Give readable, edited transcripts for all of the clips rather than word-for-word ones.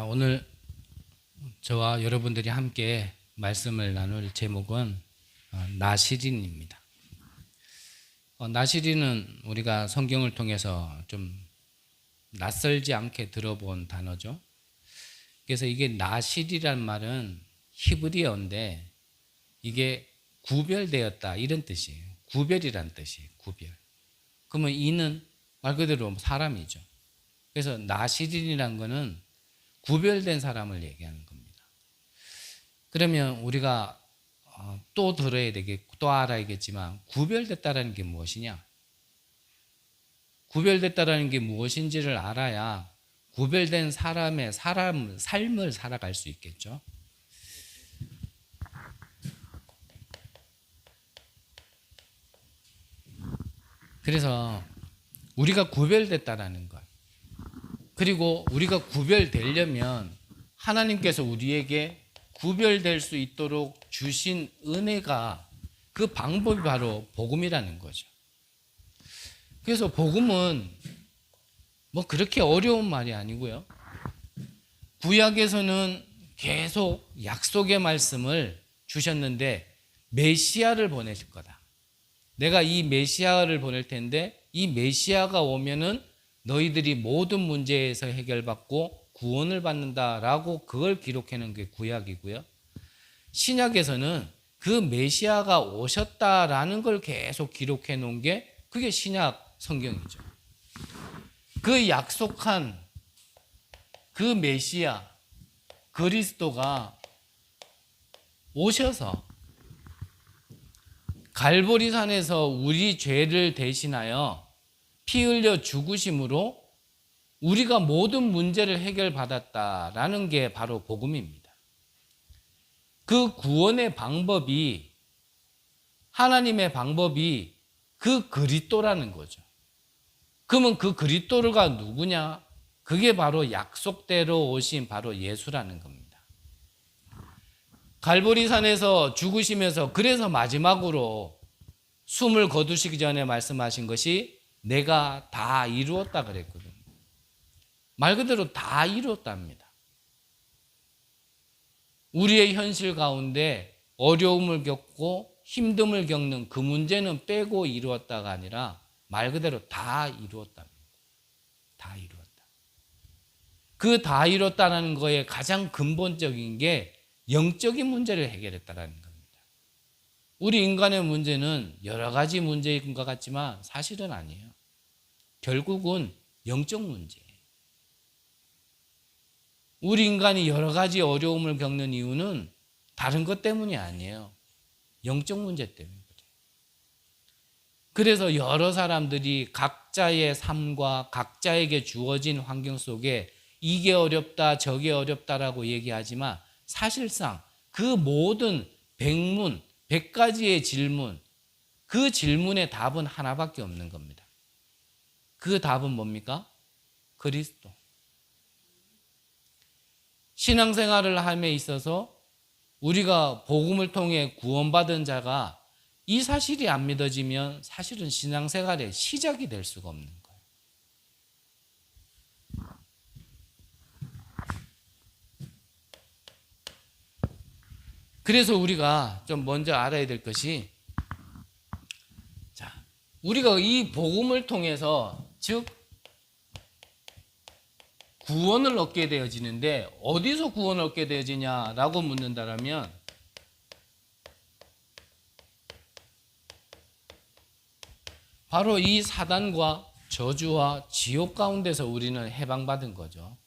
오늘 저와 여러분들이 함께 말씀을 나눌 제목은 나시린입니다. 나시린은 우리가 성경을 통해서 좀 낯설지 않게 들어본 단어죠. 그래서 이게 나실이란 말은 히브리어인데 이게 구별되었다 이런 뜻이에요. 구별이란 뜻이에요. 구별. 그러면 이는 말 그대로 사람이죠. 그래서 나시린이란 거는 구별된 사람을 얘기하는 겁니다. 그러면 우리가 또 들어야 되겠고 또 알아야겠지만 구별됐다라는 게 무엇이냐? 구별됐다라는 게 무엇인지를 알아야 구별된 삶을 살아갈 수 있겠죠. 그래서 우리가 구별됐다라는 것, 그리고 우리가 구별되려면 하나님께서 우리에게 구별될 수 있도록 주신 은혜가, 그 방법이 바로 복음이라는 거죠. 그래서 복음은 뭐 그렇게 어려운 말이 아니고요. 구약에서는 계속 약속의 말씀을 주셨는데 메시아를 보내실 거다. 내가 이 메시아를 보낼 텐데 이 메시아가 오면은 너희들이 모든 문제에서 해결받고 구원을 받는다라고 그걸 기록해 놓은 게 구약이고요. 신약에서는 그 메시아가 오셨다라는 걸 계속 기록해 놓은 게 그게 신약 성경이죠. 그 약속한 그 메시아 그리스도가 오셔서 갈보리산에서 우리 죄를 대신하여 피 흘려 죽으심으로 우리가 모든 문제를 해결받았다라는 게 바로 복음입니다. 그 구원의 방법이, 하나님의 방법이 그 그리스도라는 거죠. 그러면 그 그리스도가 누구냐? 그게 바로 약속대로 오신 바로 예수라는 겁니다. 갈보리산에서 죽으시면서 그래서 마지막으로 숨을 거두시기 전에 말씀하신 것이 내가 다 이루었다 그랬거든요. 말 그대로 다 이루었답니다. 우리의 현실 가운데 어려움을 겪고 힘듦을 겪는 그 문제는 빼고 이루었다가 아니라 말 그대로 다 이루었답니다. 다 이루었다. 그 다 이뤘다는 거에 가장 근본적인 게 영적인 문제를 해결했다는 겁니다. 우리 인간의 문제는 여러 가지 문제인 것 같지만 사실은 아니에요. 결국은 영적 문제예요. 우리 인간이 여러 가지 어려움을 겪는 이유는 다른 것 때문이 아니에요. 영적 문제 때문에 그래요. 그래서 여러 사람들이 각자의 삶과 각자에게 주어진 환경 속에 이게 어렵다 저게 어렵다라고 얘기하지만 사실상 그 모든 100가지의 질문, 그 질문의 답은 하나밖에 없는 겁니다. 그 답은 뭡니까? 그리스도. 신앙생활을 함에 있어서 우리가 복음을 통해 구원받은 자가 이 사실이 안 믿어지면 사실은 신앙생활의 시작이 될 수가 없는 거예요. 그래서 우리가 좀 먼저 알아야 될 것이, 자, 우리가 이 복음을 통해서 즉 구원을 얻게 되어지는데 어디서 구원을 얻게 되어지냐라고 묻는다면 바로 이 사단과 저주와 지옥 가운데서 우리는 해방받은 거죠.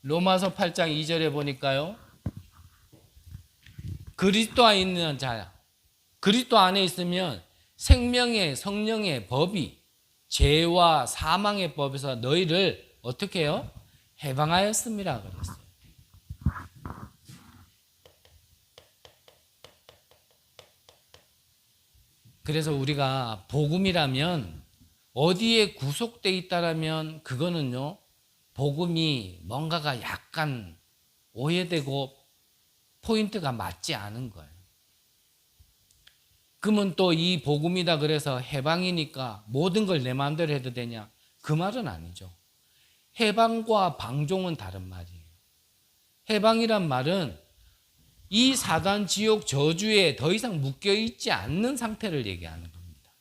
로마서 8장 2절에 보니까요. 그리스도 안에 있는 자, 그리스도 안에 있으면 생명의 성령의 법이 죄와 사망의 법에서 너희를 어떻게 해요? 해방하였습니다 그랬어요. 그래서 우리가 복음이라면 어디에 구속되어 있다라면 그거는요, 복음이 뭔가가 약간 오해되고 포인트가 맞지 않은 거예요. 그러면 또 이 복음이다 그래서 해방이니까 모든 걸 내 마음대로 해도 되냐? 그 말은 아니죠. 해방과 방종은 다른 말이에요. 해방이란 말은 이 사단 지옥 저주에 더 이상 묶여 있지 않는 상태를 얘기하는 겁니다.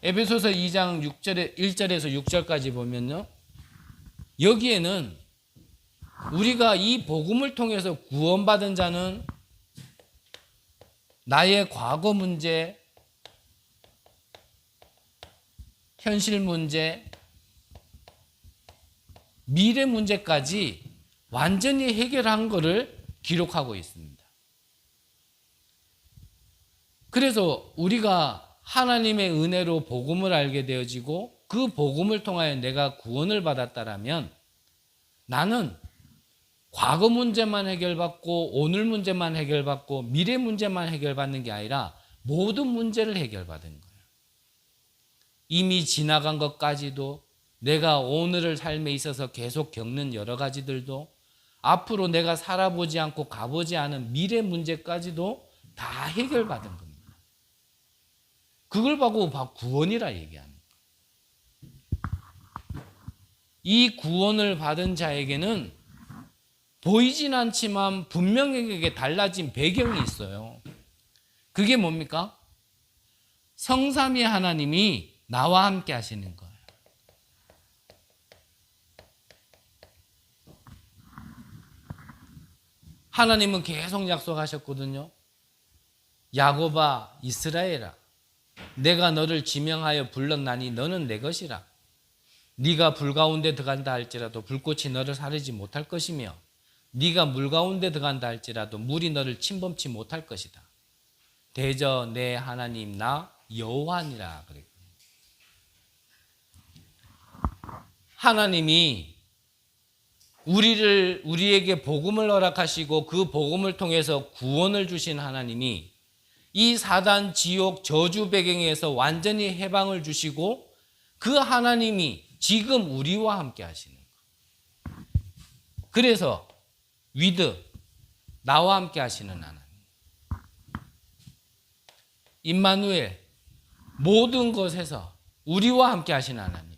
에베소서 2장 1절에서 6절까지 보면요. 여기에는 우리가 이 복음을 통해서 구원받은 자는 나의 과거 문제, 현실 문제, 미래 문제까지 완전히 해결한 것을 기록하고 있습니다. 그래서 우리가 하나님의 은혜로 복음을 알게 되어지고 그 복음을 통하여 내가 구원을 받았다라면 나는 과거 문제만 해결받고 오늘 문제만 해결받고 미래 문제만 해결받는 게 아니라 모든 문제를 해결받은 거예요. 이미 지나간 것까지도 내가 오늘의 삶에 있어서 계속 겪는 여러 가지들도 앞으로 내가 살아보지 않고 가보지 않은 미래 문제까지도 다 해결받은 겁니다. 그걸 보고 구원이라 얘기하는 거예요. 이 구원을 받은 자에게는 보이진 않지만 분명하게 달라진 배경이 있어요. 그게 뭡니까? 성삼위 하나님이 나와 함께 하시는 거예요. 하나님은 계속 약속하셨거든요. 야곱아 이스라엘아 내가 너를 지명하여 불렀나니 너는 내 것이라. 네가 불 가운데 들어간다 할지라도 불꽃이 너를 사르지 못할 것이며 네가 물 가운데 들어간다 할지라도 물이 너를 침범치 못할 것이다. 대저 내 하나님 나 여호와니라 그랬거든요. 하나님이 우리에게 복음을 허락하시고 그 복음을 통해서 구원을 주신 하나님이 이 사단 지옥 저주 배경에서 완전히 해방을 주시고 그 하나님이 지금 우리와 함께 하시는 거예요. 그래서 위드 나와 함께 하시는 하나님 임마누엘 모든 것에서 우리와 함께 하시는 하나님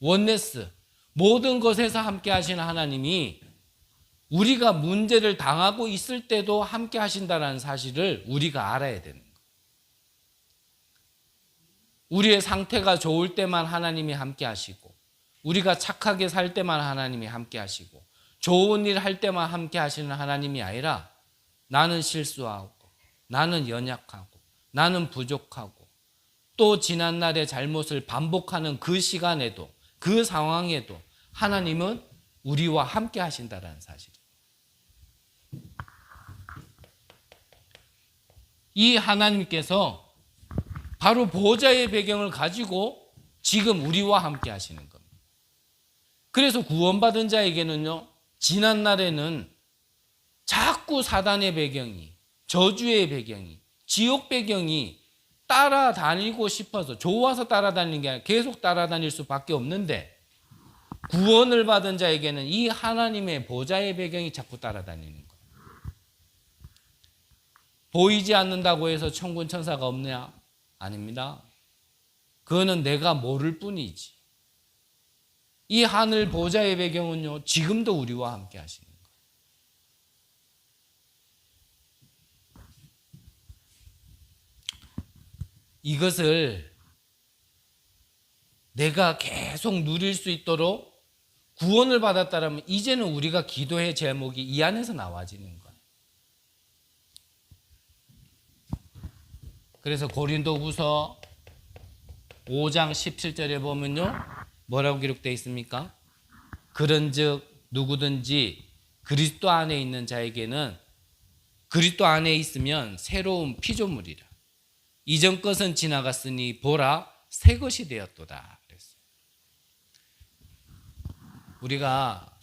원네스 모든 것에서 함께 하시는 하나님이 우리가 문제를 당하고 있을 때도 함께 하신다는 사실을 우리가 알아야 되는 거예요. 우리의 상태가 좋을 때만 하나님이 함께 하시고 우리가 착하게 살 때만 하나님이 함께 하시고 좋은 일 할 때만 함께 하시는 하나님이 아니라 나는 실수하고 나는 연약하고 나는 부족하고 또 지난날의 잘못을 반복하는 그 시간에도 그 상황에도 하나님은 우리와 함께 하신다는 사실이에요. 이 하나님께서 바로 보좌의 배경을 가지고 지금 우리와 함께 하시는 겁니다. 그래서 구원받은 자에게는요, 지난날에는 자꾸 사단의 배경이, 저주의 배경이, 지옥 배경이 따라다니고 싶어서 좋아서 따라다니는 게 아니라 계속 따라다닐 수밖에 없는데 구원을 받은 자에게는 이 하나님의 보좌의 배경이 자꾸 따라다니는 거예요. 보이지 않는다고 해서 천군 천사가 없냐? 아닙니다. 그거는 내가 모를 뿐이지. 이 하늘 보좌의 배경은요, 지금도 우리와 함께 하시는 거예요. 이것을 내가 계속 누릴 수 있도록 구원을 받았다면 이제는 우리가 기도의 제목이 이 안에서 나와지는 거예요. 그래서 고린도후서 5장 17절에 보면요, 뭐라고 기록되어 있습니까? 그런즉 누구든지 그리스도 안에 있는 자에게는 그리스도 안에 있으면 새로운 피조물이라. 이전 것은 지나갔으니 보라 새 것이 되었도다 그랬어요. 우리가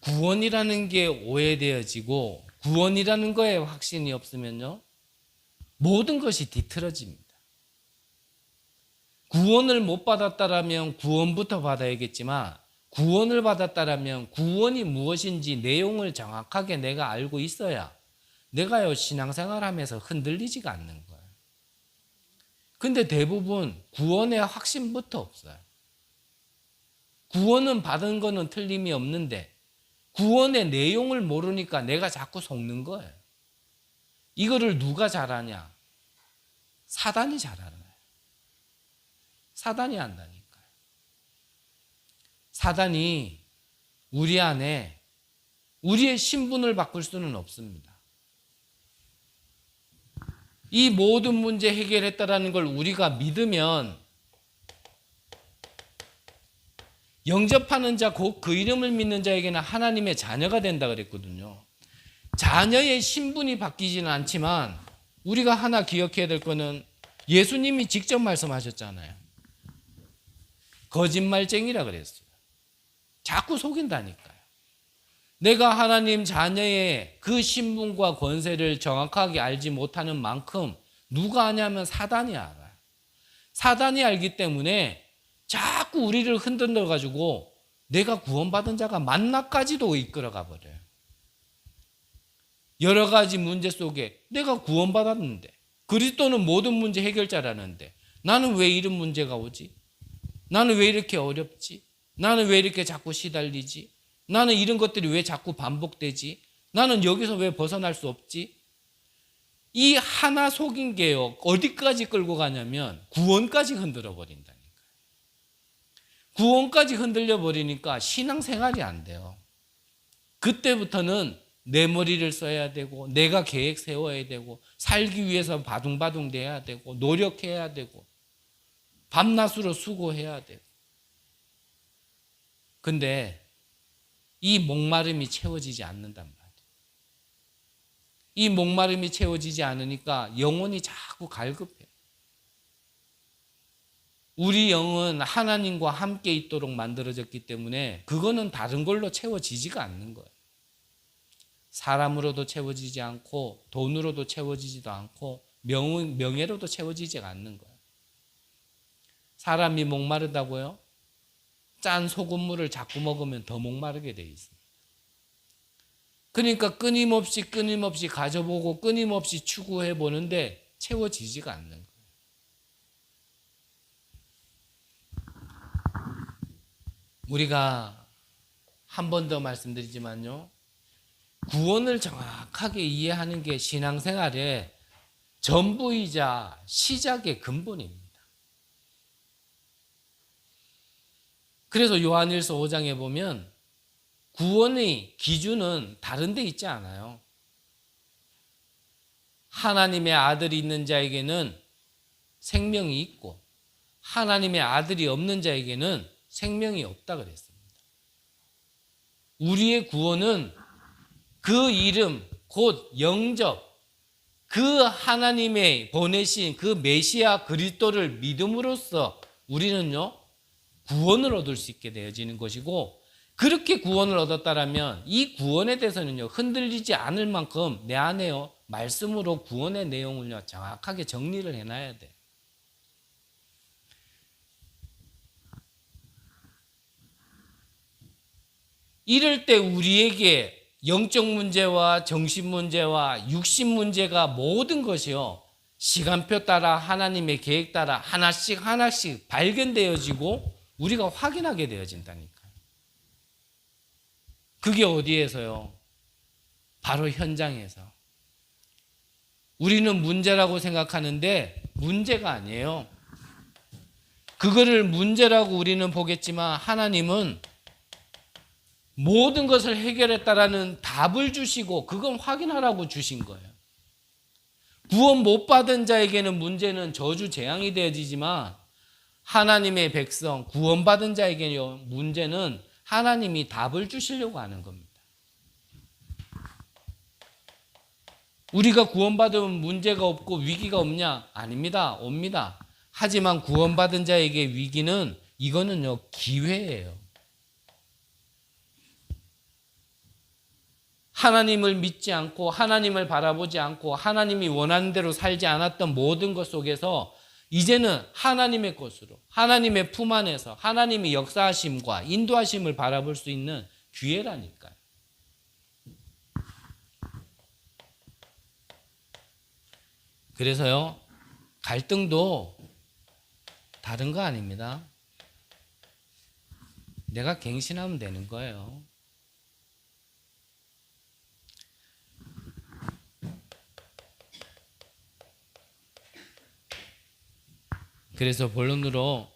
구원이라는 게 오해되어지고 구원이라는 거에 확신이 없으면요, 모든 것이 뒤틀어집니다. 구원을 못 받았다라면 구원부터 받아야겠지만 구원을 받았다라면 구원이 무엇인지 내용을 정확하게 내가 알고 있어야 내가요 신앙생활하면서 흔들리지가 않는 거예요. 근데 대부분 구원의 확신부터 없어요. 구원은 받은 거는 틀림이 없는데 구원의 내용을 모르니까 내가 자꾸 속는 거예요. 이거를 누가 잘하냐? 사단이 잘하는 거예요. 사단이 한다니까요. 사단이 우리 안에 우리의 신분을 바꿀 수는 없습니다. 이 모든 문제 해결했다라는 걸 우리가 믿으면 영접하는 자, 곧 그 이름을 믿는 자에게는 하나님의 자녀가 된다 그랬거든요. 자녀의 신분이 바뀌지는 않지만 우리가 하나 기억해야 될 거는 예수님이 직접 말씀하셨잖아요. 거짓말쟁이라 그랬어요. 자꾸 속인다니까요. 내가 하나님 자녀의 그 신분과 권세를 정확하게 알지 못하는 만큼 누가 아냐면 사단이 알아요. 사단이 알기 때문에 자꾸 우리를 흔들어 가지고 내가 구원받은 자가 만나까지도 이끌어가 버려요. 여러 가지 문제 속에 내가 구원받았는데 그리스도는 모든 문제 해결자라는데 나는 왜 이런 문제가 오지? 나는 왜 이렇게 어렵지? 나는 왜 이렇게 자꾸 시달리지? 나는 이런 것들이 왜 자꾸 반복되지? 나는 여기서 왜 벗어날 수 없지? 이 하나 속인 게요. 어디까지 끌고 가냐면 구원까지 흔들어 버린다니까요. 구원까지 흔들려 버리니까 신앙생활이 안 돼요. 그때부터는 내 머리를 써야 되고 내가 계획 세워야 되고 살기 위해서 바둥바둥 대야 되고 노력해야 되고 밤낮으로 수고해야 되고. 근데 이 목마름이 채워지지 않는단 말이에요. 이 목마름이 채워지지 않으니까 영혼이 자꾸 갈급해요. 우리 영은 하나님과 함께 있도록 만들어졌기 때문에 그거는 다른 걸로 채워지지가 않는 거예요. 사람으로도 채워지지 않고 돈으로도 채워지지도 않고 명예로도 채워지지 않는 거예요. 사람이 목마르다고요? 짠 소금물을 자꾸 먹으면 더 목마르게 돼 있습니다. 그러니까 끊임없이 가져보고 끊임없이 추구해 보는데 채워지지가 않는 거예요. 우리가 한 번 더 말씀드리지만요. 구원을 정확하게 이해하는 게 신앙생활의 전부이자 시작의 근본입니다. 그래서 요한일서 5장에 보면 구원의 기준은 다른 데 있지 않아요. 하나님의 아들이 있는 자에게는 생명이 있고 하나님의 아들이 없는 자에게는 생명이 없다 그랬습니다. 우리의 구원은 그 이름 곧 영접, 그 하나님의 보내신 그 메시아 그리스도를 믿음으로써 우리는요 구원을 얻을 수 있게 되어지는 것이고, 그렇게 구원을 얻었다라면 이 구원에 대해서는요 흔들리지 않을 만큼 내 안에요 말씀으로 구원의 내용을요 정확하게 정리를 해놔야 돼. 이럴 때 우리에게 영적 문제와 정신 문제와 육신 문제가 모든 것이요 시간표 따라 하나님의 계획 따라 하나씩 발견되어지고 우리가 확인하게 되어진다니까요. 그게 어디에서요? 바로 현장에서. 우리는 문제라고 생각하는데 문제가 아니에요. 그거를 문제라고 우리는 보겠지만 하나님은 모든 것을 해결했다라는 답을 주시고 그건 확인하라고 주신 거예요. 구원 못 받은 자에게는 문제는 저주 재앙이 되어지지만 하나님의 백성 구원받은 자에게는 문제는 하나님이 답을 주시려고 하는 겁니다. 우리가 구원받으면 문제가 없고 위기가 없냐? 아닙니다. 옵니다. 하지만 구원받은 자에게 위기는 이거는요 기회예요. 하나님을 믿지 않고 하나님을 바라보지 않고 하나님이 원하는 대로 살지 않았던 모든 것 속에서 이제는 하나님의 것으로, 하나님의 품 안에서 하나님의 역사하심과 인도하심을 바라볼 수 있는 기회라니까요. 그래서요, 갈등도 다른 거 아닙니다. 내가 갱신하면 되는 거예요. 그래서 본론으로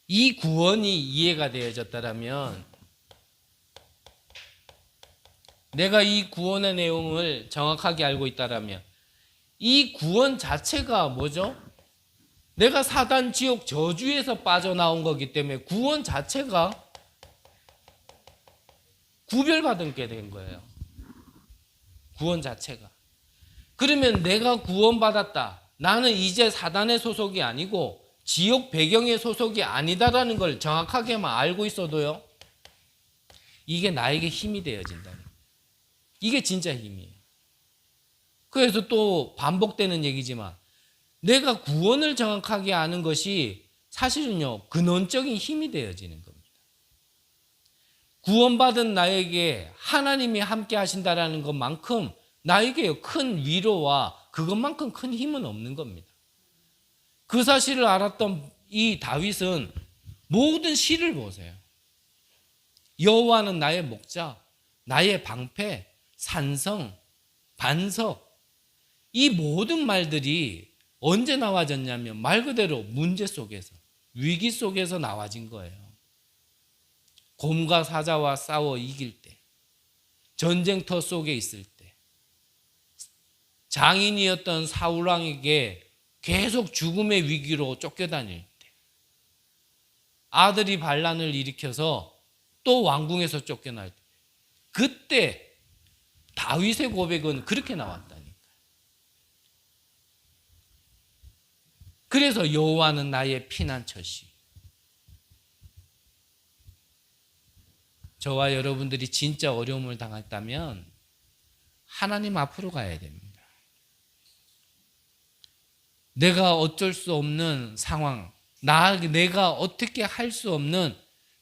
이 구원이 이해가 되어졌다면, 내가 이 구원의 내용을 정확하게 알고 있다면, 이 구원 자체가 뭐죠? 내가 사단 지옥 저주에서 빠져나온 거기 때문에 구원 자체가 구별받은 게 된 거예요. 구원 자체가. 그러면 내가 구원받았다. 나는 이제 사단의 소속이 아니고 지옥 배경의 소속이 아니다라는 걸 정확하게만 알고 있어도요, 이게 나에게 힘이 되어진다. 이게 진짜 힘이에요. 그래서 또 반복되는 얘기지만, 내가 구원을 정확하게 아는 것이 사실은요, 근원적인 힘이 되어지는 겁니다. 구원받은 나에게 하나님이 함께 하신다라는 것만큼 나에게 큰 위로와 그것만큼 큰 힘은 없는 겁니다. 그 사실을 알았던 이 다윗은 모든 시를 보세요. 여호와는 나의 목자, 나의 방패, 산성, 반석, 이 모든 말들이 언제 나와졌냐면 말 그대로 문제 속에서, 위기 속에서 나와진 거예요. 곰과 사자와 싸워 이길 때, 전쟁터 속에 있을 때, 장인이었던 사울 왕에게 계속 죽음의 위기로 쫓겨다닐 때, 아들이 반란을 일으켜서 또 왕궁에서 쫓겨날 때, 그때 다윗의 고백은 그렇게 나왔다니까요. 그래서 여호와는 나의 피난처시. 저와 여러분들이 진짜 어려움을 당했다면 하나님 앞으로 가야 됩니다. 내가 어쩔 수 없는 상황, 내가 어떻게 할 수 없는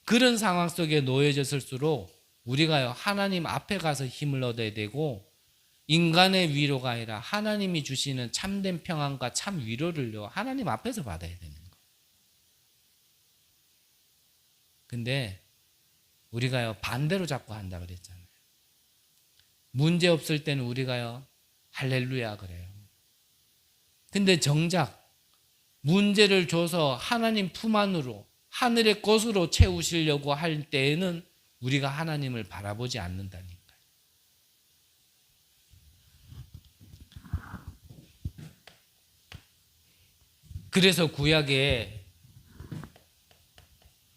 그런 상황 속에 놓여졌을수록 우리가 하나님 앞에 가서 힘을 얻어야 되고, 인간의 위로가 아니라 하나님이 주시는 참된 평안과 참 위로를요, 하나님 앞에서 받아야 되는 거예요. 근데 우리가요, 반대로 자꾸 한다 그랬잖아요. 문제 없을 때는 우리가요, 할렐루야 그래요. 근데 정작 문제를 줘서 하나님 품 안으로, 하늘의 것으로 채우시려고 할 때에는 우리가 하나님을 바라보지 않는다니까요. 그래서 구약에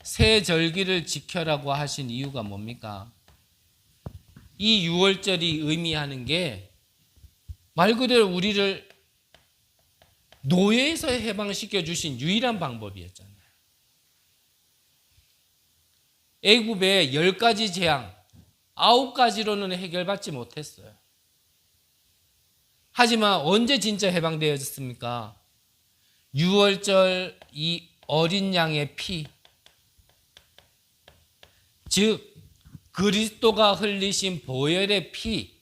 새 절기를 지켜라고 하신 이유가 뭡니까? 이 유월절이 의미하는 게 말 그대로 우리를 노예에서 해방시켜 주신 유일한 방법이었잖아요. 애굽의 10가지 재앙, 9가지로는 해결받지 못했어요. 하지만 언제 진짜 해방되어졌습니까? 유월절 이 어린 양의 피, 즉 그리스도가 흘리신 보혈의 피,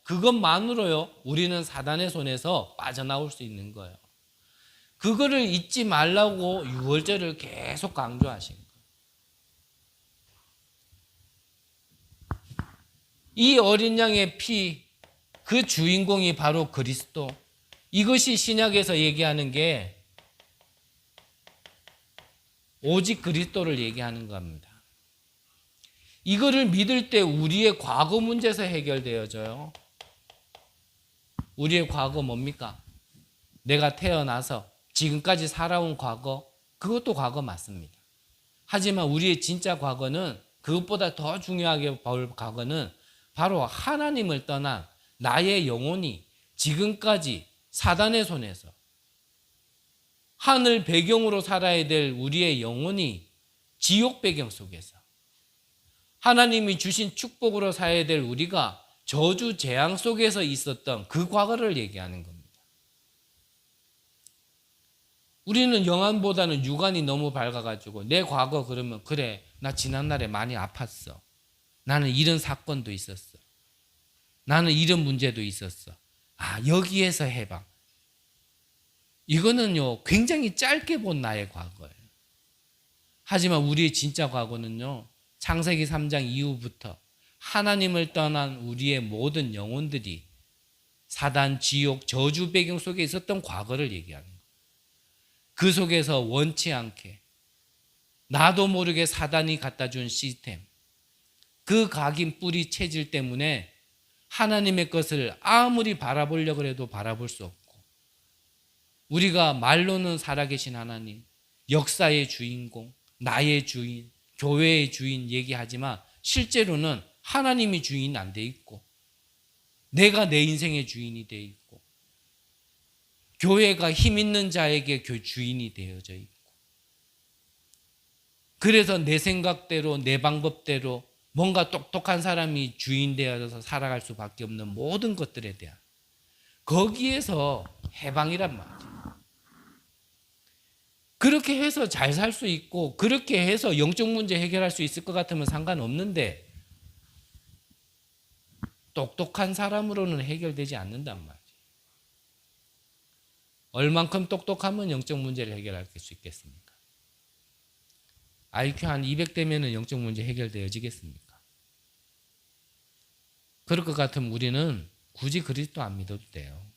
그것만으로요, 우리는 사단의 손에서 빠져나올 수 있는 거예요. 그거를 잊지 말라고 유월절을 계속 강조하신 거예요. 이 어린 양의 피, 그 주인공이 바로 그리스도. 이것이 신약에서 얘기하는 게 오직 그리스도를 얘기하는 겁니다. 이거를 믿을 때 우리의 과거 문제에서 해결되어져요. 우리의 과거 뭡니까? 내가 태어나서 지금까지 살아온 과거, 그것도 과거 맞습니다. 하지만 우리의 진짜 과거는, 그것보다 더 중요하게 볼 과거는 바로 하나님을 떠난 나의 영혼이 지금까지 사단의 손에서 하늘 배경으로 살아야 될 우리의 영혼이 지옥 배경 속에서 하나님이 주신 축복으로 살아야 될 우리가 저주 재앙 속에서 있었던 그 과거를 얘기하는 겁니다. 우리는 영안보다는 육안이 너무 밝아가지고 내 과거 그러면 그래 나 지난날에 많이 아팠어. 나는 이런 사건도 있었어. 나는 이런 문제도 있었어. 아 여기에서 해방. 이거는요 굉장히 짧게 본 나의 과거예요. 하지만 우리의 진짜 과거는요 창세기 3장 이후부터 하나님을 떠난 우리의 모든 영혼들이 사단, 지옥, 저주 배경 속에 있었던 과거를 얘기하는 거예요. 그 속에서 원치 않게 나도 모르게 사단이 갖다 준 시스템, 그 각인 뿌리 체질 때문에 하나님의 것을 아무리 바라보려고 해도 바라볼 수 없고 우리가 말로는 살아계신 하나님, 역사의 주인공, 나의 주인, 교회의 주인 얘기하지만 실제로는 하나님이 주인 안 돼 있고 내가 내 인생의 주인이 돼 있고 교회가 힘 있는 자에게 주인이 되어져 있고 그래서 내 생각대로 내 방법대로 뭔가 똑똑한 사람이 주인 되어서 살아갈 수밖에 없는 모든 것들에 대한 거기에서 해방이란 말이에요. 그렇게 해서 잘 살 수 있고 그렇게 해서 영적 문제 해결할 수 있을 것 같으면 상관없는데 똑똑한 사람으로는 해결되지 않는단 말이에요. 얼만큼 똑똑하면 영적 문제를 해결할 수 있겠습니까? IQ 한 200대면 영적 문제 해결되어지겠습니까? 그럴 것 같으면 우리는 굳이 그리스도 안 믿어도 돼요.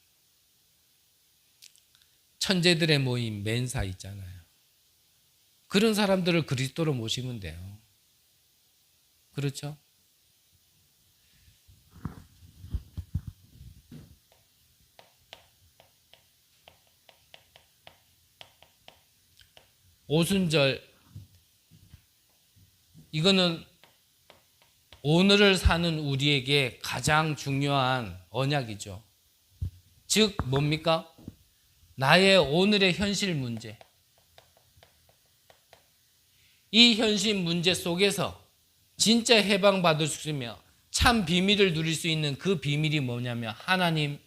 천재들의 모임 멘사 있잖아요. 그런 사람들을 그리스도로 모시면 돼요. 그렇죠? 오순절 이거는 오늘을 사는 우리에게 가장 중요한 언약이죠. 즉 뭡니까? 나의 오늘의 현실 문제. 이 현실 문제 속에서 진짜 해방받을 수 있으며 참 비밀을 누릴 수 있는 그 비밀이 뭐냐면 하나님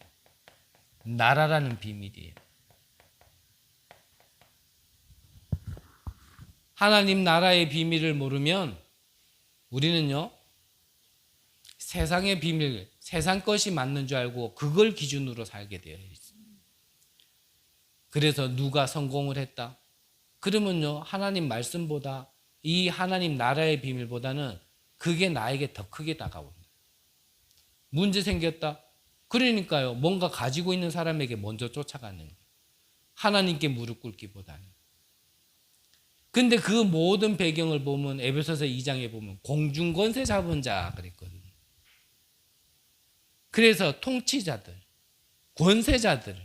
나라라는 비밀이에요. 하나님 나라의 비밀을 모르면 우리는요 세상의 비밀, 세상 것이 맞는 줄 알고 그걸 기준으로 살게 되어 있습니다. 그래서 누가 성공을 했다? 그러면요 하나님 말씀보다 이 하나님 나라의 비밀보다는 그게 나에게 더 크게 다가옵니다. 문제 생겼다? 그러니까요 뭔가 가지고 있는 사람에게 먼저 쫓아가는 거예요. 하나님께 무릎 꿇기보다는. 근데 그 모든 배경을 보면 에베소서 2장에 보면 공중권세 잡은 자 그랬거든요. 그래서 통치자들, 권세자들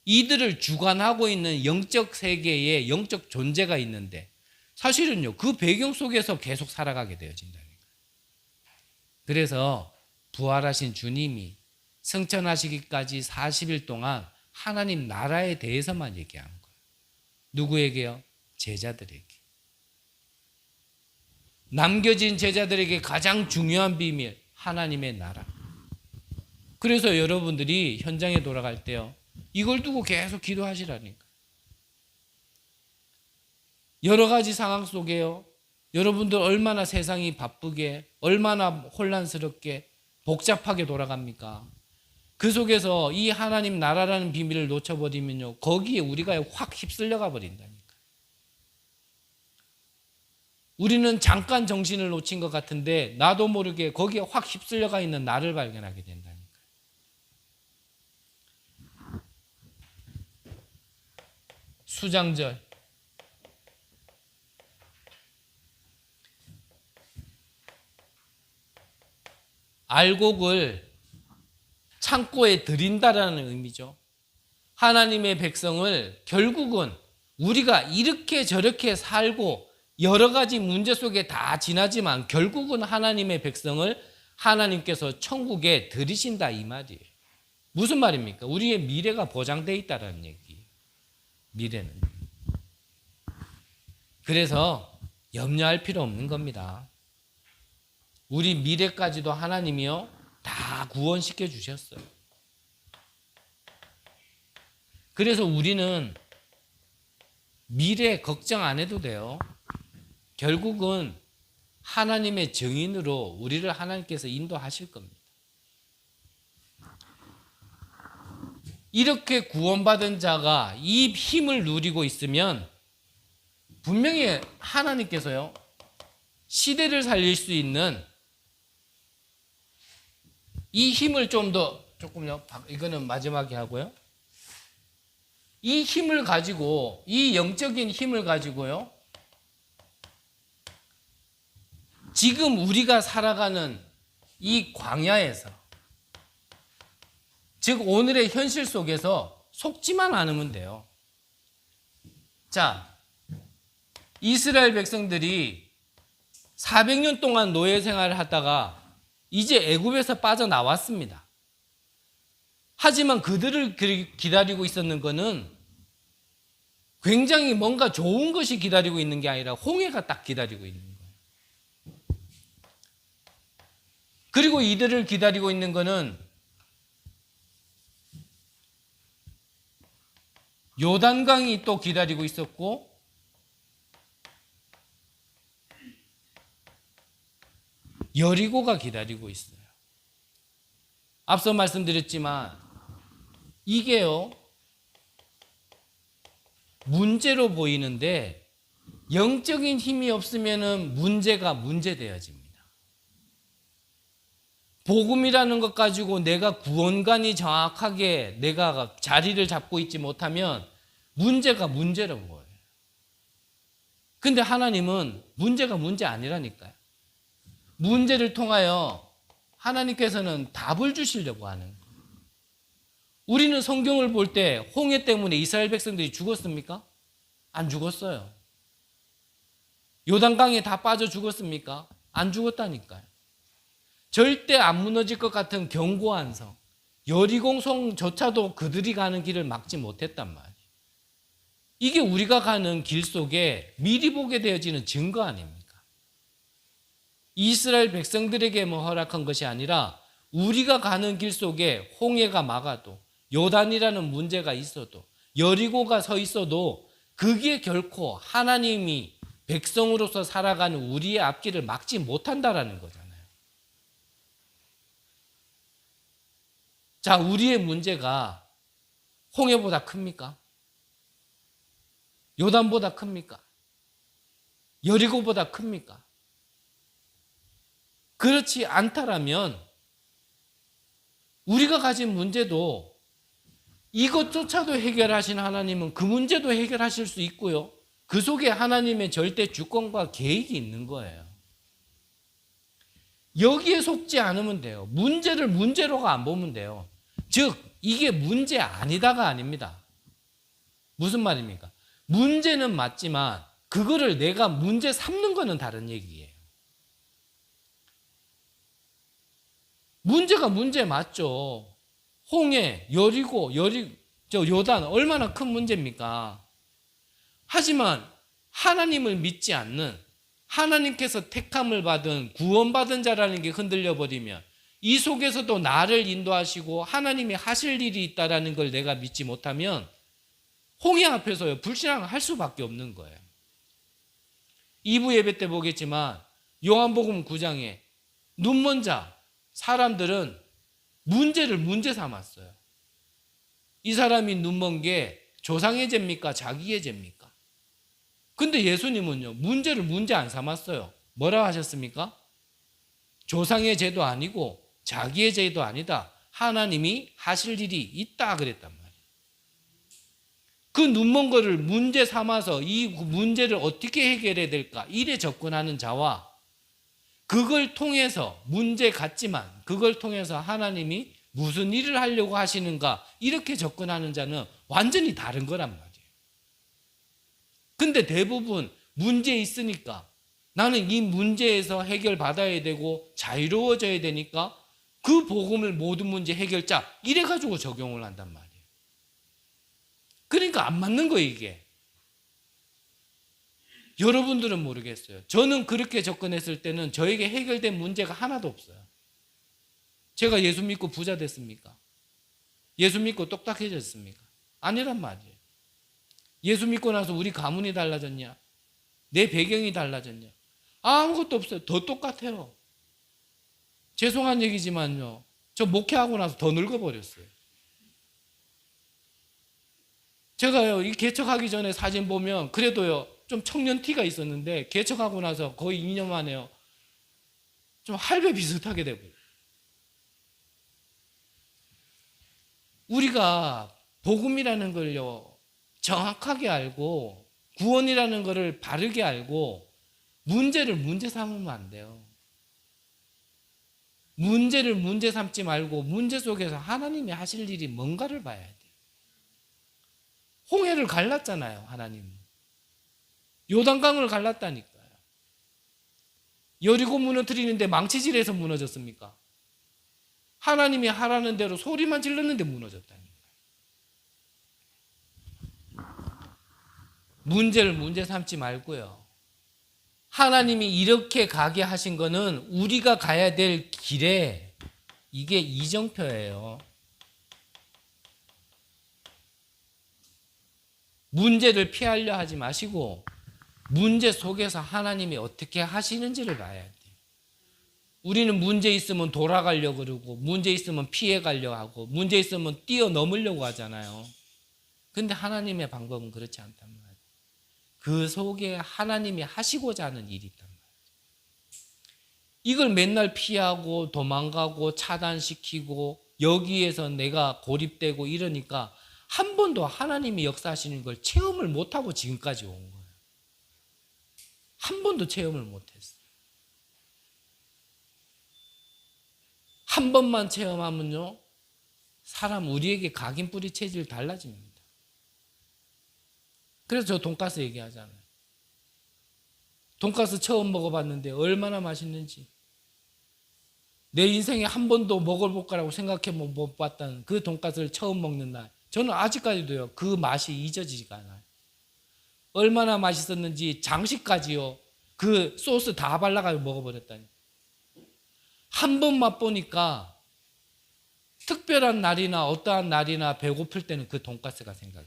이들을 주관하고 있는 영적 세계에 영적 존재가 있는데 사실은요 그 배경 속에서 계속 살아가게 되어진다는 거예요. 그래서 부활하신 주님이 승천하시기까지 40일 동안 하나님 나라에 대해서만 얘기한 거예요. 누구에게요? 제자들에게. 남겨진 제자들에게 가장 중요한 비밀 하나님의 나라. 그래서 여러분들이 현장에 돌아갈 때요 이걸 두고 계속 기도하시라니까. 여러 가지 상황 속에요 여러분들 얼마나 세상이 바쁘게 얼마나 혼란스럽게 복잡하게 돌아갑니까? 그 속에서 이 하나님 나라라는 비밀을 놓쳐버리면요 거기에 우리가 확 휩쓸려가 버린다니까. 우리는 잠깐 정신을 놓친 것 같은데 나도 모르게 거기에 확 휩쓸려가 있는 나를 발견하게 된다니까. 수장절 알곡을 창고에 들인다라는 의미죠. 하나님의 백성을 결국은 우리가 이렇게 저렇게 살고 여러 가지 문제 속에 다 지나지만 결국은 하나님의 백성을 하나님께서 천국에 들이신다 이 말이에요. 무슨 말입니까? 우리의 미래가 보장되어 있다는 얘기. 미래는. 그래서 염려할 필요 없는 겁니다. 우리 미래까지도 하나님이요 다 구원시켜 주셨어요. 그래서 우리는 미래 걱정 안 해도 돼요. 결국은 하나님의 정인으로 우리를 하나님께서 인도하실 겁니다. 이렇게 구원받은 자가 이 힘을 누리고 있으면 분명히 하나님께서요, 시대를 살릴 수 있는 이 힘을 조금요, 이거는 마지막에 하고요. 이 힘을 가지고, 이 영적인 힘을 가지고요, 지금 우리가 살아가는 이 광야에서, 즉 오늘의 현실 속에서 속지만 않으면 돼요. 자, 이스라엘 백성들이 400년 동안 노예 생활을 하다가 이제 애굽에서 빠져나왔습니다. 하지만 그들을 기다리고 있었는 것은 굉장히 뭔가 좋은 것이 기다리고 있는 게 아니라 홍해가 딱 기다리고 있는 거예요. 그리고 이들을 기다리고 있는 것은 요단강이 또 기다리고 있었고, 여리고가 기다리고 있어요. 앞서 말씀드렸지만 이게요, 문제로 보이는데 영적인 힘이 없으면 문제가 문제되어집니다. 복음이라는 것 가지고 내가 구원관이 정확하게 내가 자리를 잡고 있지 못하면 문제가 문제라는 거예요. 근데 하나님은 문제가 문제 아니라니까요. 문제를 통하여 하나님께서는 답을 주시려고 하는 거예요. 우리는 성경을 볼 때 홍해 때문에 이스라엘 백성들이 죽었습니까? 안 죽었어요. 요단강에 다 빠져 죽었습니까? 안 죽었다니까요. 절대 안 무너질 것 같은 견고한 성, 여리고성조차도 그들이 가는 길을 막지 못했단 말이에요. 이게 우리가 가는 길 속에 미리 보게 되어지는 증거 아닙니까? 이스라엘 백성들에게만 허락한 것이 아니라 우리가 가는 길 속에 홍해가 막아도, 요단이라는 문제가 있어도, 여리고가 서 있어도 그게 결코 하나님이 백성으로서 살아가는 우리의 앞길을 막지 못한다라는 거잖아요. 자, 우리의 문제가 홍해보다 큽니까? 요단보다 큽니까? 여리고보다 큽니까? 그렇지 않다라면 우리가 가진 문제도 이것조차도 해결하신 하나님은 그 문제도 해결하실 수 있고요. 그 속에 하나님의 절대 주권과 계획이 있는 거예요. 여기에 속지 않으면 돼요. 문제를 문제로가 안 보면 돼요. 즉 이게 문제 아니다가 아닙니다. 무슨 말입니까? 문제는 맞지만 그거를 내가 문제 삼는 거는 다른 얘기예요. 문제가 문제 맞죠. 홍해, 여리고, 요단 얼마나 큰 문제입니까? 하지만 하나님을 믿지 않는, 하나님께서 택함을 받은 구원받은 자라는 게 흔들려 버리면 이 속에서도 나를 인도하시고 하나님이 하실 일이 있다라는 걸 내가 믿지 못하면 홍해 앞에서요 불신앙을 할 수밖에 없는 거예요. 2부 예배 때 보겠지만 요한복음 9장에 눈먼 자 사람들은 문제를 문제 삼았어요. 이 사람이 눈먼 게 조상의 죄입니까? 자기의 죄입니까? 근데 예수님은요 문제를 문제 안 삼았어요. 뭐라고 하셨습니까? 조상의 죄도 아니고 자기의 죄도 아니다. 하나님이 하실 일이 있다 그랬단 말이에요. 그 눈먼 거를 문제 삼아서 이 문제를 어떻게 해결해야 될까? 이래 접근하는 자와 그걸 통해서 문제 같지만 그걸 통해서 하나님이 무슨 일을 하려고 하시는가 이렇게 접근하는 자는 완전히 다른 거란 말이에요. 근데 대부분 문제 있으니까 나는 이 문제에서 해결받아야 되고 자유로워져야 되니까 그 복음을 모든 문제 해결자 이래가지고 적용을 한단 말이에요. 그러니까 안 맞는 거예요 이게. 여러분들은 모르겠어요. 저는 그렇게 접근했을 때는 저에게 해결된 문제가 하나도 없어요. 제가 예수 믿고 부자 됐습니까? 예수 믿고 똑딱해졌습니까? 아니란 말이에요. 예수 믿고 나서 우리 가문이 달라졌냐? 내 배경이 달라졌냐? 아무것도 없어요. 더 똑같아요. 죄송한 얘기지만요. 저 목회하고 나서 더 늙어버렸어요. 제가요, 이 개척하기 전에 사진 보면 그래도요, 좀 청년 티가 있었는데 개척하고 나서 거의 2년 만에요. 좀 할배 비슷하게 되고요. 우리가 복음이라는 걸요, 정확하게 알고 구원이라는 것을 바르게 알고 문제를 문제 삼으면 안 돼요. 문제를 문제 삼지 말고 문제 속에서 하나님이 하실 일이 뭔가를 봐야 돼요. 홍해를 갈랐잖아요, 하나님은. 요단강을 갈랐다니까요. 여리고 무너뜨리는데 망치질해서 무너졌습니까? 하나님이 하라는 대로 소리만 질렀는데 무너졌다니까요. 문제를 문제 삼지 말고요. 하나님이 이렇게 가게 하신 거는 우리가 가야 될 길에 이게 이정표예요. 문제를 피하려 하지 마시고 문제 속에서 하나님이 어떻게 하시는지를 봐야 돼요. 우리는 문제 있으면 돌아가려고 그러고 문제 있으면 피해가려고 하고 문제 있으면 뛰어넘으려고 하잖아요. 근데 하나님의 방법은 그렇지 않단 말이에요. 그 속에 하나님이 하시고자 하는 일이 있단 말이에요. 이걸 맨날 피하고 도망가고 차단시키고 여기에서 내가 고립되고 이러니까 한 번도 하나님이 역사하시는 걸 체험을 못하고 지금까지 온 거예요. 한 번도 체험을 못했어요. 한 번만 체험하면요, 사람 우리에게 각인뿌리 체질 달라집니다. 그래서 저 돈가스 얘기하잖아요. 돈가스 처음 먹어봤는데 얼마나 맛있는지. 내 인생에 한 번도 먹어볼 거라고 생각해 못 봤던 그 돈가스를 처음 먹는 날, 저는 아직까지도요, 그 맛이 잊어지지가 않아요. 얼마나 맛있었는지 장식까지요, 그 소스 다 발라가지고 먹어버렸다니. 한 번 맛보니까 특별한 날이나 어떠한 날이나 배고플 때는 그 돈가스가 생각이.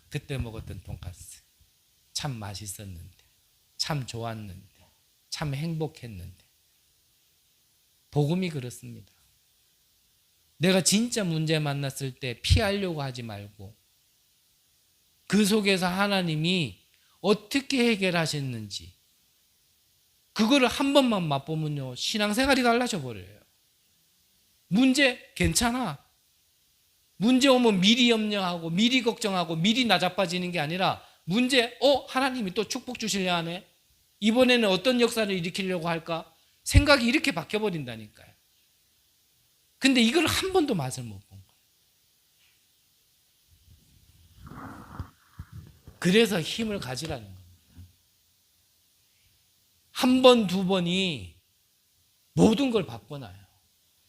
그때 먹었던 돈가스 참 맛있었는데, 참 좋았는데, 참 행복했는데. 복음이 그렇습니다. 내가 진짜 문제 만났을 때 피하려고 하지 말고 그 속에서 하나님이 어떻게 해결하셨는지 그거를 한 번만 맛보면요, 신앙생활이 달라져 버려요. 문제 괜찮아. 문제 오면 미리 염려하고 미리 걱정하고 미리 나자빠지는 게 아니라 문제, 하나님이 또 축복 주시려 하네. 이번에는 어떤 역사를 일으키려고 할까? 생각이 이렇게 바뀌어버린다니까요. 근데 이걸 한 번도 맛을 못 본 거예요. 그래서 힘을 가지라는 겁니다. 한 번, 두 번이 모든 걸 바꿔놔요.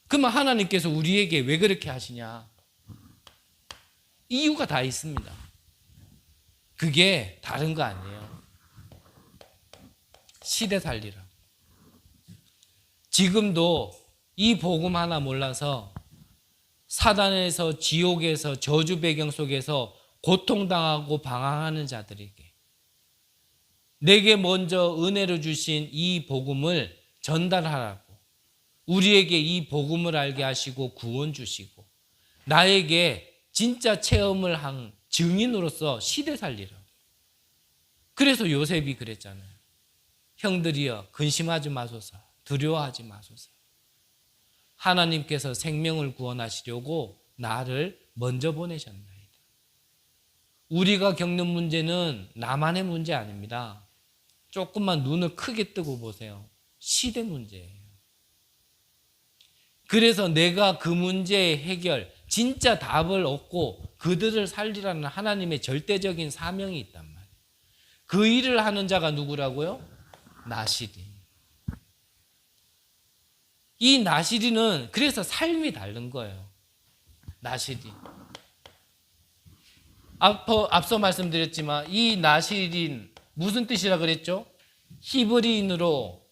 그러면 하나님께서 우리에게 왜 그렇게 하시냐? 이유가 다 있습니다. 그게 다른 거 아니에요. 시대 살리라. 지금도 이 복음 하나 몰라서 사단에서, 지옥에서, 저주 배경 속에서 고통당하고 방황하는 자들에게 내게 먼저 은혜로 주신 이 복음을 전달하라고, 우리에게 이 복음을 알게 하시고 구원 주시고 나에게 진짜 체험을 한 증인으로서 시대 살리라고. 그래서 요셉이 그랬잖아요. 형들이여, 근심하지 마소서, 두려워하지 마소서. 하나님께서 생명을 구원하시려고 나를 먼저 보내셨나이다. 우리가 겪는 문제는 나만의 문제 아닙니다. 조금만 눈을 크게 뜨고 보세요. 시대 문제예요. 그래서 내가 그 문제의 해결, 진짜 답을 얻고 그들을 살리라는 하나님의 절대적인 사명이 있단 말이에요. 그 일을 하는 자가 누구라고요? 나시린. 이 나시린은 그래서 삶이 다른 거예요. 나시린. 앞서 말씀드렸지만 이 나시린 무슨 뜻이라 그랬죠? 히브리어로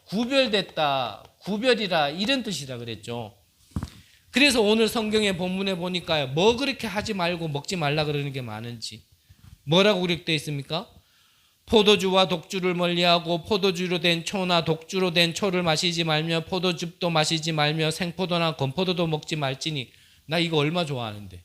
구별됐다, 구별이라 이런 뜻이라 그랬죠. 그래서 오늘 성경의 본문에 보니까요, 뭐 그렇게 하지 말고 먹지 말라 그러는 게 많은지. 뭐라고 그렇게 되어 있습니까? 포도주와 독주를 멀리하고 포도주로 된 초나 독주로 된 초를 마시지 말며 포도즙도 마시지 말며 생포도나 건포도도 먹지 말지니. 나 이거 얼마 좋아하는데.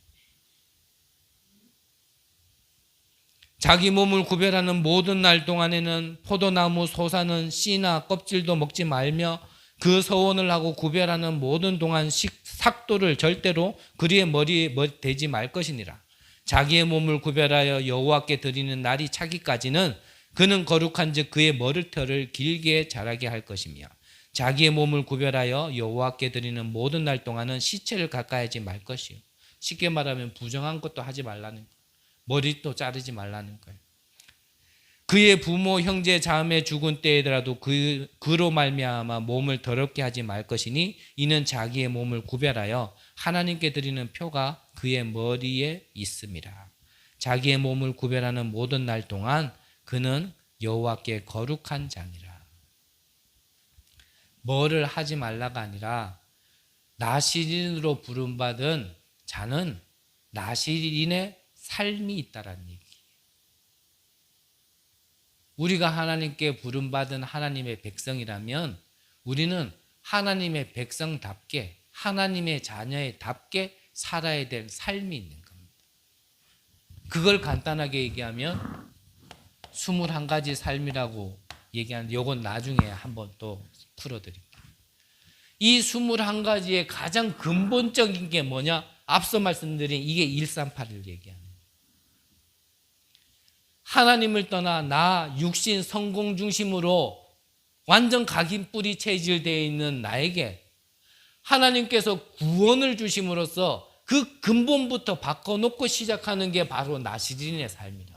자기 몸을 구별하는 모든 날 동안에는 포도나무 솟아는 씨나 껍질도 먹지 말며 그 서원을 하고 구별하는 모든 동안 삭도를 절대로 그리의 머리에 대지 말 것이니라. 자기의 몸을 구별하여 여호와께 드리는 날이 차기까지는 그는 거룩한즉 그의 머리털을 길게 자라게 할 것이며 자기의 몸을 구별하여 여호와께 드리는 모든 날 동안은 시체를 가까이 하지 말 것이요. 쉽게 말하면 부정한 것도 하지 말라는 거예요. 머리도 자르지 말라는 거예요. 그의 부모 형제 자매 죽은 때에라도 그로 말미암아 몸을 더럽게 하지 말 것이니 이는 자기의 몸을 구별하여 하나님께 드리는 표가 그의 머리에 있음이라. 자기의 몸을 구별하는 모든 날 동안 그는 여호와께 거룩한 자니라. 뭐를 하지 말라가 아니라 나시린으로 부름받은 자는 나시린의 삶이 있다라는 얘기예요. 우리가 하나님께 부름받은 하나님의 백성이라면 우리는 하나님의 백성답게 하나님의 자녀의 답게 살아야 될 삶이 있는 겁니다. 그걸 간단하게 얘기하면 21가지 삶이라고 얘기하는데 이건 나중에 한번 또 풀어드릴게요. 이 21가지의 가장 근본적인 게 뭐냐? 앞서 말씀드린 이게 138을 얘기하는 거예요. 하나님을 떠나 나 육신 성공 중심으로 완전 각인 뿌리 체질되어 있는 나에게 하나님께서 구원을 주심으로써 그 근본부터 바꿔놓고 시작하는 게 바로 나시린의 삶이다.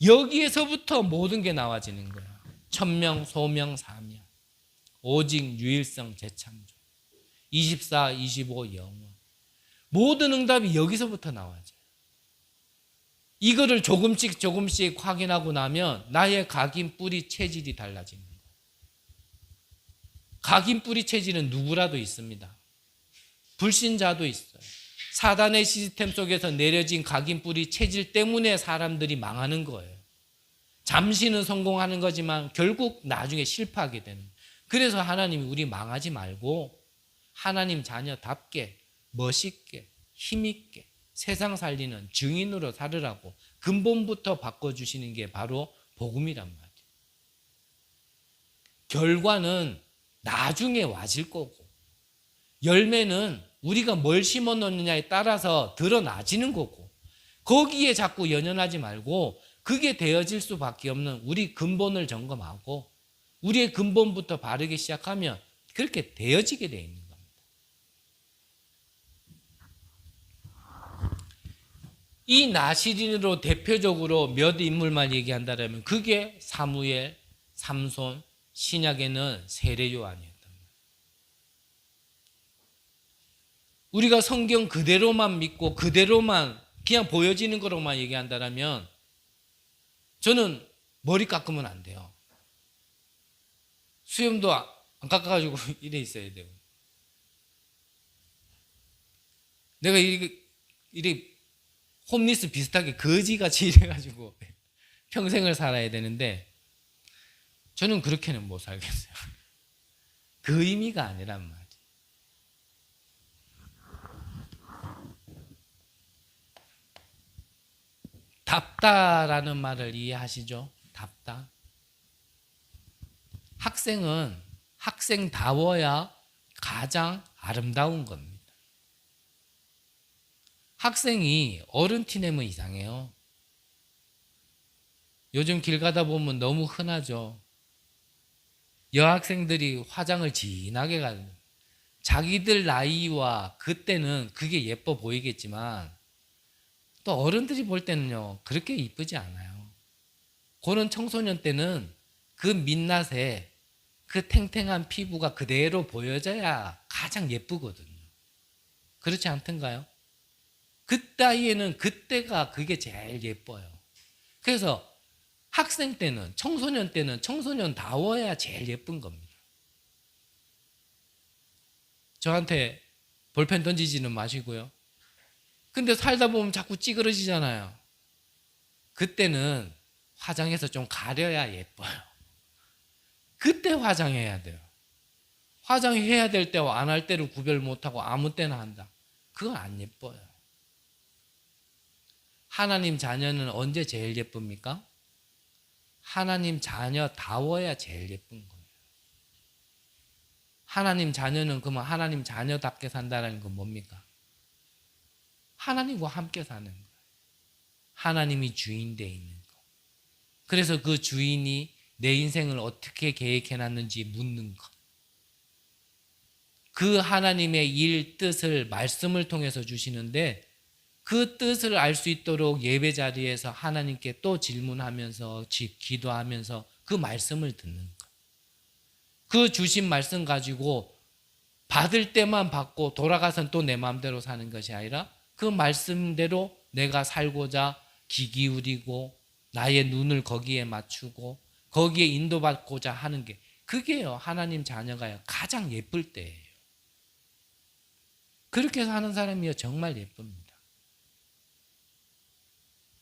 여기에서부터 모든 게 나와지는 거야. 천명, 소명, 사명, 오직, 유일성, 재창조, 24, 25, 영원. 모든 응답이 여기서부터 나와져요. 이거를 조금씩 확인하고 나면 나의 각인 뿌리 체질이 달라지는 거예요. 각인 뿌리 체질은 누구라도 있습니다. 불신자도 있어요. 사단의 시스템 속에서 내려진 각인 뿌리 체질 때문에 사람들이 망하는 거예요. 잠시는 성공하는 거지만 결국 나중에 실패하게 되는 거예요. 그래서 하나님이 우리 망하지 말고 하나님 자녀답게 멋있게 힘있게 세상 살리는 증인으로 살으라고 근본부터 바꿔주시는 게 바로 복음이란 말이에요. 결과는 나중에 와질 거고 열매는 우리가 뭘 심어 놓느냐에 따라서 드러나지는 거고 거기에 자꾸 연연하지 말고 그게 되어질 수밖에 없는 우리 근본을 점검하고 우리의 근본부터 바르게 시작하면 그렇게 되어지게 돼 있는 겁니다. 이 나시린으로 대표적으로 몇 인물만 얘기한다면 그게 사무엘, 삼손, 신약에는 세례 요한이었단 말이에요. 우리가 성경 그대로만 믿고 그대로만 그냥 보여지는 거로만 얘기한다면 저는 머리 깎으면 안 돼요. 수염도 안 깎아가지고 이래 있어야 돼요. 내가 이래 홈리스 비슷하게 거지같이 이래가지고 평생을 살아야 되는데 저는 그렇게는 못 살겠어요. 그 의미가 아니란 말이에요. 답다라는 말을 이해하시죠? 답다. 학생은 학생다워야 가장 아름다운 겁니다. 학생이 어른 티내면 이상해요. 요즘 길 가다 보면 너무 흔하죠. 여학생들이 화장을 진하게 가는 자기들 나이와 그때는 그게 예뻐 보이겠지만 또 어른들이 볼 때는요 그렇게 이쁘지 않아요. 그런 청소년 때는 그 민낯에 그 탱탱한 피부가 그대로 보여져야 가장 예쁘거든요. 그렇지 않던가요? 그 따위에는 그때가 그게 제일 예뻐요. 그래서 학생 때는 청소년 때는 청소년다워야 제일 예쁜 겁니다. 저한테 볼펜 던지지는 마시고요. 근데 살다 보면 자꾸 찌그러지잖아요. 그때는 화장해서 좀 가려야 예뻐요. 그때 화장해야 돼요. 화장해야 될 때와 안 할 때를 구별 못하고 아무 때나 한다. 그건 안 예뻐요. 하나님 자녀는 언제 제일 예쁩니까? 하나님 자녀다워야 제일 예쁜 거예요. 하나님 자녀는 그러면 하나님 자녀답게 산다는 건 뭡니까? 하나님과 함께 사는 거예요. 하나님이 주인 돼 있는 거. 그래서 그 주인이 내 인생을 어떻게 계획해놨는지 묻는 것. 그 하나님의 일, 뜻을 말씀을 통해서 주시는데 그 뜻을 알 수 있도록 예배 자리에서 하나님께 또 질문하면서 기도하면서 그 말씀을 듣는 것. 그 주신 말씀 가지고 받을 때만 받고 돌아가선 또 내 마음대로 사는 것이 아니라 그 말씀대로 내가 살고자 귀 기울이고 나의 눈을 거기에 맞추고 거기에 인도받고자 하는 게 그게요. 하나님 자녀가 가장 예쁠 때예요. 그렇게 사는 사람이요. 정말 예쁩니다.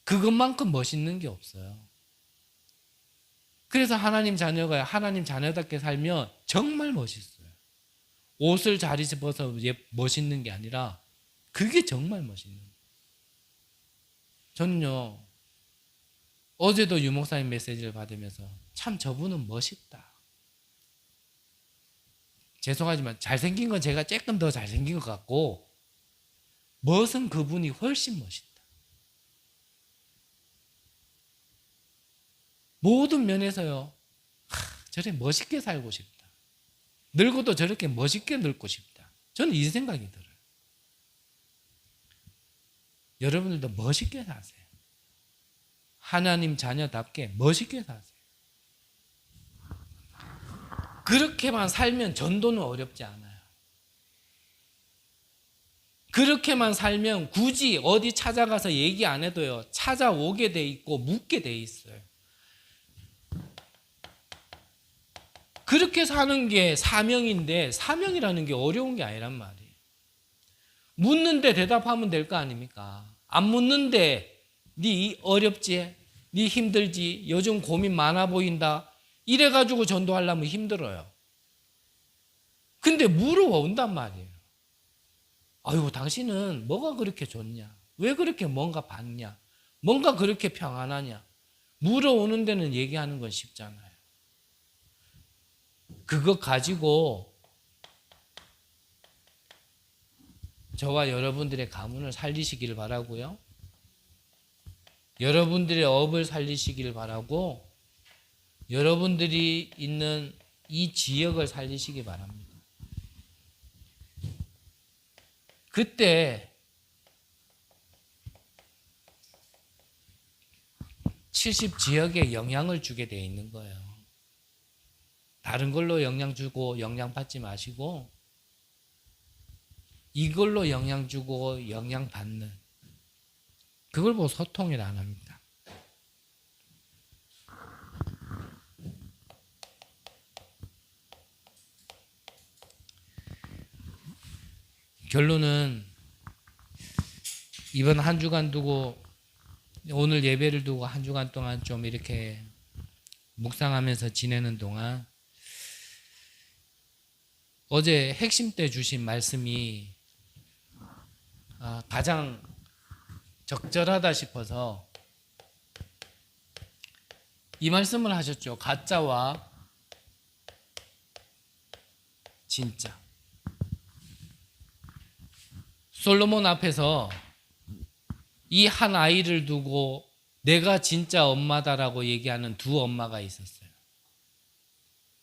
그것만큼 멋있는 게 없어요. 그래서 하나님 자녀가 하나님 자녀답게 살면 정말 멋있어요. 옷을 잘 입어서 멋있는 게 아니라 그게 정말 멋있는 거예요. 저는요. 어제도 유목사님 메시지를 받으면서 참 저분은 멋있다. 죄송하지만 잘생긴 건 제가 조금 더 잘생긴 것 같고 멋은 그분이 훨씬 멋있다. 모든 면에서요. 저래 멋있게 살고 싶다. 늙어도 저렇게 멋있게 늙고 싶다. 저는 이 생각이 들어요. 여러분들도 멋있게 사세요. 하나님 자녀답게 멋있게 사세요. 그렇게만 살면 전도는 어렵지 않아요. 그렇게만 살면 굳이 어디 찾아가서 얘기 안 해도요. 찾아오게 돼 있고 묻게 돼 있어요. 그렇게 사는 게 사명인데 사명이라는 게 어려운 게 아니란 말이에요. 묻는데 대답하면 될 거 아닙니까? 안 묻는데 네 어렵지? 네 힘들지? 요즘 고민 많아 보인다? 이래가지고 전도하려면 힘들어요. 근데 물어온단 말이에요. 아유, 당신은 뭐가 그렇게 좋냐? 왜 그렇게 뭔가 받냐? 뭔가 그렇게 평안하냐? 물어오는 데는 얘기하는 건 쉽잖아요. 그거 가지고 저와 여러분들의 가문을 살리시기를 바라고요. 여러분들의 업을 살리시기를 바라고 여러분들이 있는 이 지역을 살리시기 바랍니다. 그때 70지역에 영향을 주게 돼 있는 거예요. 다른 걸로 영향 주고 영향 받지 마시고 이걸로 영향 주고 영향 받는 그걸 보고 소통을 안 합니다. 결론은 이번 한 주간 두고 오늘 예배를 두고 한 주간 동안 좀 이렇게 묵상하면서 지내는 동안 어제 핵심 때 주신 말씀이 가장 적절하다 싶어서 이 말씀을 하셨죠. 가짜와 진짜. 솔로몬 앞에서 이 한 아이를 두고 내가 진짜 엄마다라고 얘기하는 두 엄마가 있었어요.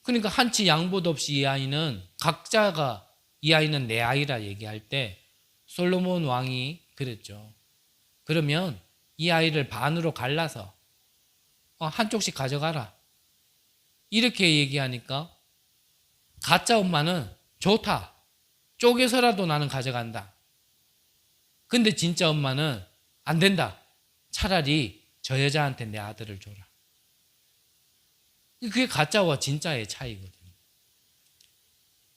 그러니까 한치 양보도 없이 이 아이는 각자가 이 아이는 내 아이라 얘기할 때 솔로몬 왕이 그랬죠. 그러면 이 아이를 반으로 갈라서 한쪽씩 가져가라. 이렇게 얘기하니까 가짜 엄마는 좋다. 쪼개서라도 나는 가져간다. 근데 진짜 엄마는 안 된다. 차라리 저 여자한테 내 아들을 줘라. 그게 가짜와 진짜의 차이거든요.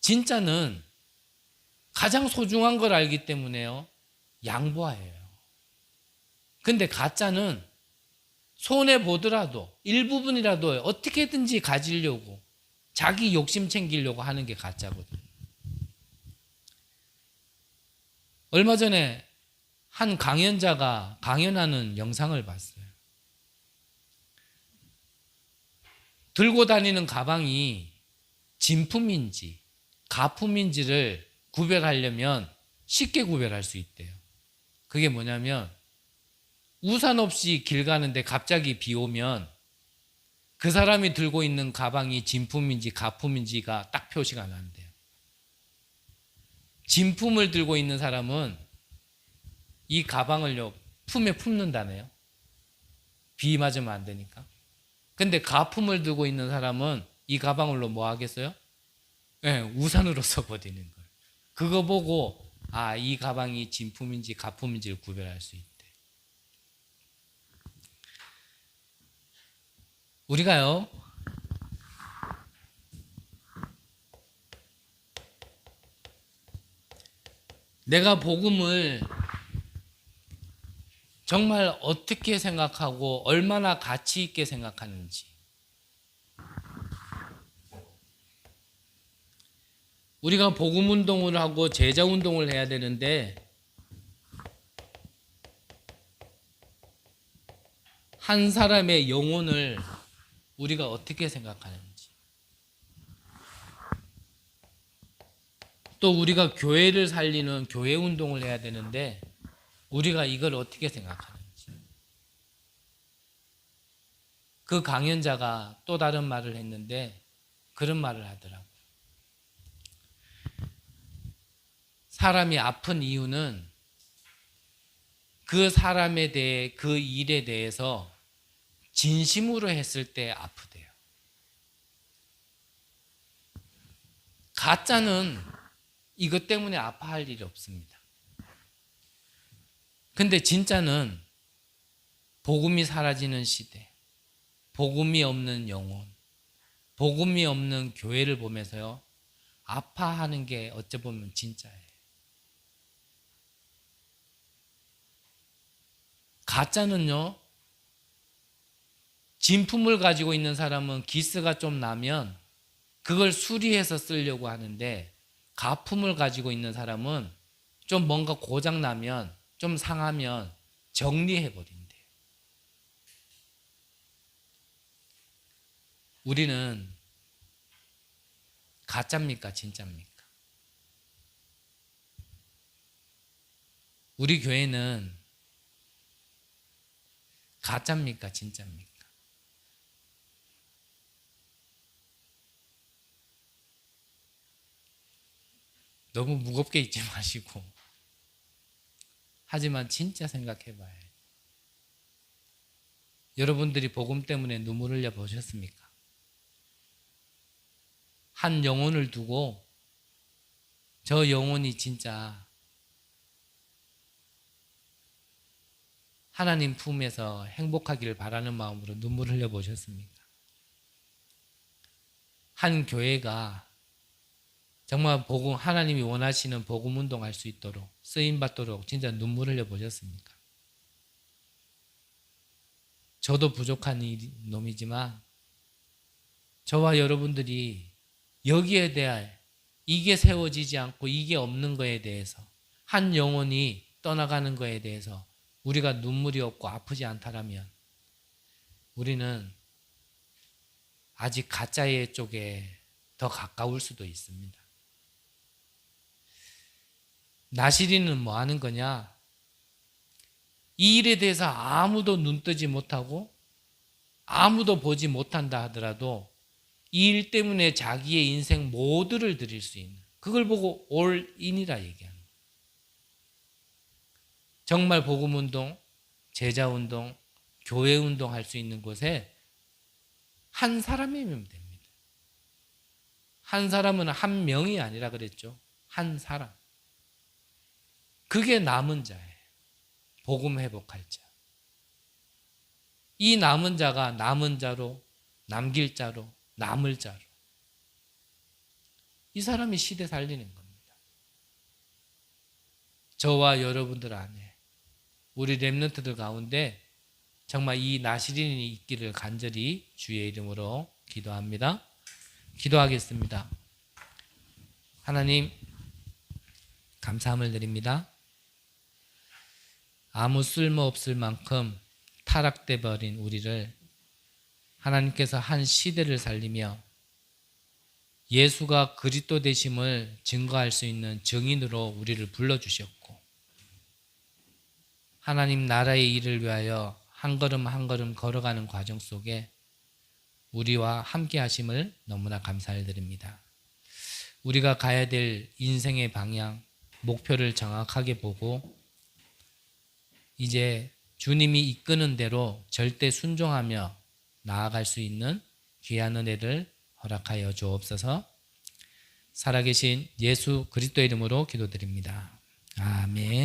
진짜는 가장 소중한 걸 알기 때문에요. 양보해요. 근데 가짜는 손해 보더라도 일부분이라도 어떻게든지 가지려고 자기 욕심 챙기려고 하는 게 가짜거든요. 얼마 전에 한 강연자가 강연하는 영상을 봤어요. 들고 다니는 가방이 진품인지 가품인지를 구별하려면 쉽게 구별할 수 있대요. 그게 뭐냐면 우산 없이 길 가는데 갑자기 비 오면 그 사람이 들고 있는 가방이 진품인지 가품인지가 딱 표시가 난대요. 진품을 들고 있는 사람은 이 가방을요 품에 품는다네요. 비 맞으면 안 되니까. 근데 가품을 들고 있는 사람은 이 가방으로 뭐 하겠어요? 네, 우산으로 써버리는 거예요. 그거 보고 이 가방이 진품인지 가품인지를 구별할 수 있대. 우리가요 내가 복음을 정말 어떻게 생각하고 얼마나 가치 있게 생각하는지, 우리가 복음 운동을 하고 제자 운동을 해야 되는데 한 사람의 영혼을 우리가 어떻게 생각하는지, 또 우리가 교회를 살리는 교회 운동을 해야 되는데 우리가 이걸 어떻게 생각하는지. 그 강연자가 또 다른 말을 했는데 그런 말을 하더라고요. 사람이 아픈 이유는 그 사람에 대해, 그 일에 대해서 진심으로 했을 때 아프대요. 가짜는 이것 때문에 아파할 일이 없습니다. 근데 진짜는 복음이 사라지는 시대, 복음이 없는 영혼, 복음이 없는 교회를 보면서요 아파하는 게 어찌 보면 진짜예요. 가짜는요 진품을 가지고 있는 사람은 기스가 좀 나면 그걸 수리해서 쓰려고 하는데, 가품을 가지고 있는 사람은 좀 뭔가 고장 나면, 좀 상하면 정리해 버린대요. 우리는 가짜입니까 진짜입니까? 우리 교회는 가짜입니까 진짜입니까? 너무 무겁게 있지 마시고, 하지만 진짜 생각해 봐요. 여러분들이 복음 때문에 눈물 흘려 보셨습니까? 한 영혼을 두고 저 영혼이 진짜 하나님 품에서 행복하기를 바라는 마음으로 눈물 흘려 보셨습니까? 한 교회가 정말 복음, 하나님이 원하시는 복음 운동할 수 있도록, 쓰임 받도록 진짜 눈물 흘려 보셨습니까? 저도 부족한 놈이지만 저와 여러분들이 여기에 대해, 이게 세워지지 않고 이게 없는 거에 대해서, 한 영혼이 떠나가는 거에 대해서 우리가 눈물이 없고 아프지 않다라면 우리는 아직 가짜의 쪽에 더 가까울 수도 있습니다. 나시리는 뭐 하는 거냐? 이 일에 대해서 아무도 눈뜨지 못하고 아무도 보지 못한다 하더라도 이 일 때문에 자기의 인생 모두를 드릴 수 있는, 그걸 보고 올인이라 얘기하는 거예요. 정말 복음운동, 제자운동, 교회운동 할 수 있는 곳에 한 사람이면 됩니다. 한 사람은 한 명이 아니라 그랬죠. 한 사람. 그게 남은 자예요. 복음 회복할 자. 이 남은 자가 남은 자로, 남길 자로, 남을 자로. 이 사람이 시대 살리는 겁니다. 저와 여러분들 안에, 우리 렘넌트들 가운데 정말 이 나시린이 있기를 간절히 주의 이름으로 기도합니다. 기도하겠습니다. 하나님, 감사함을 드립니다. 아무 쓸모없을 만큼 타락돼 버린 우리를 하나님께서 한 시대를 살리며 예수가 그리스도 되심을 증거할 수 있는 증인으로 우리를 불러주셨고, 하나님 나라의 일을 위하여 한 걸음 한 걸음 걸어가는 과정 속에 우리와 함께 하심을 너무나 감사를 드립니다. 우리가 가야 될 인생의 방향, 목표를 정확하게 보고 이제 주님이 이끄는 대로 절대 순종하며 나아갈 수 있는 귀한 은혜를 허락하여 주옵소서. 살아계신 예수 그리스도의 이름으로 기도드립니다. 아멘.